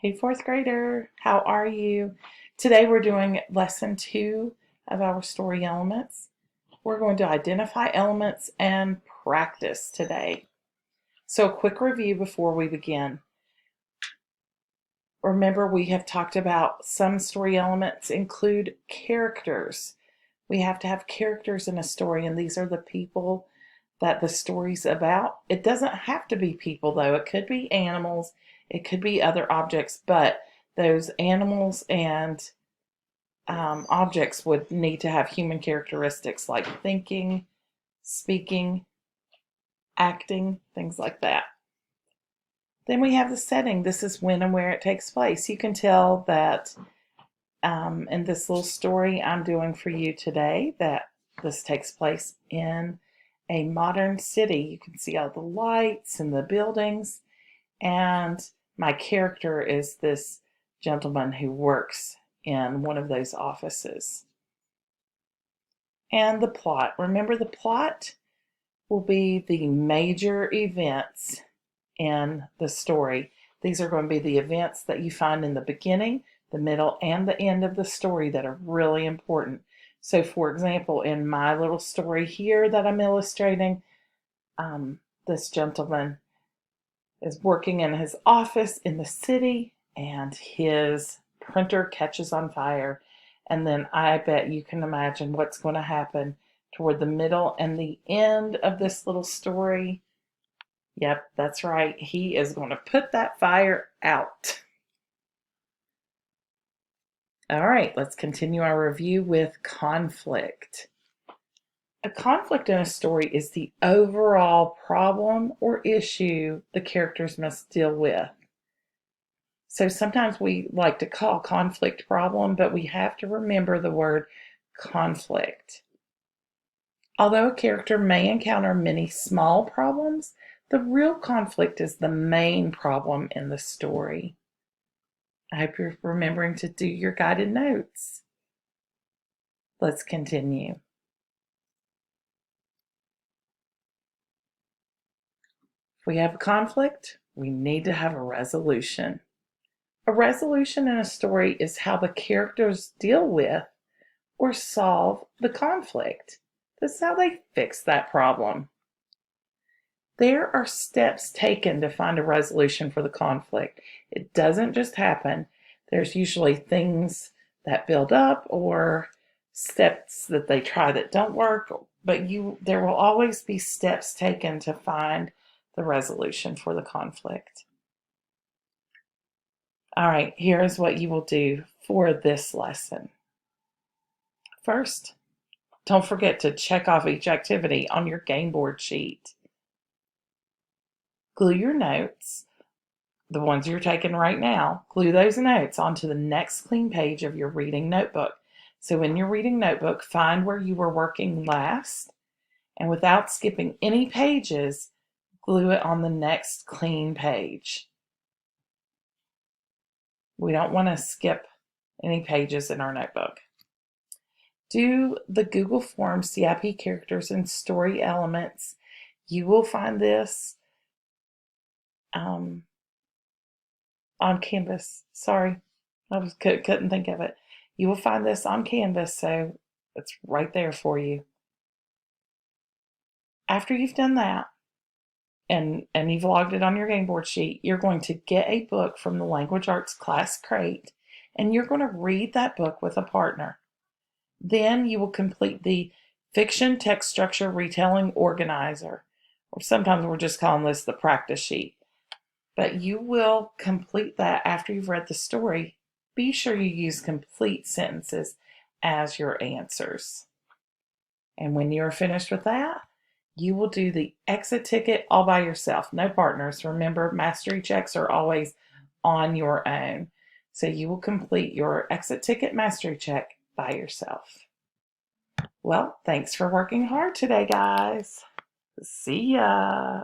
Hey, fourth grader, how are you? Today we're doing lesson 2 of our story elements. We're going to identify elements and practice today. So a quick review before we begin. Remember, we have talked about some story elements include characters. We have to have characters in a story, and these are the people that the story's about. It doesn't have to be people, though. It could be animals, it could be other objects, but those animals and objects would need to have human characteristics like thinking, speaking, acting, things like that. Then we have the setting. This is when and where it takes place. You can tell that in this little story I'm doing for you today that this takes place in a modern city. You can see all the lights and the buildings, and my character is this gentleman who works in one of those offices. And the plot. Remember, the plot will be the major events in the story. These are going to be the events that you find in the beginning, the middle, and the end of the story that are really important. So, for example, in my little story here that I'm illustrating, this gentleman is working in his office in the city, and his printer catches on fire. And then I bet you can imagine what's going to happen toward the middle and the end of this little story. Yep, that's right. He is going to put that fire out. All right, let's continue our review with conflict. A conflict in a story is the overall problem or issue the characters must deal with. So sometimes we like to call conflict problem, but we have to remember the word conflict. Although a character may encounter many small problems, the real conflict is the main problem in the story. I hope you're remembering to do your guided notes. Let's continue. If we have a conflict, we need to have a resolution. A resolution in a story is how the characters deal with or solve the conflict. This is how they fix that problem. There are steps taken to find a resolution for the conflict. It doesn't just happen. There's usually things that build up or steps that they try that don't work, but there will always be steps taken to find the resolution for the conflict. All right, here's what you will do for this lesson. First, don't forget to check off each activity on your game board sheet. Glue your notes, the ones you're taking right now, glue those notes onto the next clean page of your reading notebook. So in your reading notebook, find where you were working last, and without skipping any pages, glue it on the next clean page. We don't want to skip any pages in our notebook. Do the Google Form CIP characters and story elements. You will find this on Canvas. Sorry, I couldn't think of it. You will find this on Canvas, so it's right there for you. After you've done that, and you've logged it on your game board sheet, you're going to get a book from the Language Arts class crate, and you're going to read that book with a partner. Then you will complete the Fiction Text Structure Retelling Organizer, or sometimes we're just calling this the practice sheet. But you will complete that after you've read the story. Be sure you use complete sentences as your answers. And when you're finished with that, you will do the exit ticket all by yourself. No partners. Remember, mastery checks are always on your own. So you will complete your exit ticket mastery check by yourself. Well, thanks for working hard today, guys. See ya.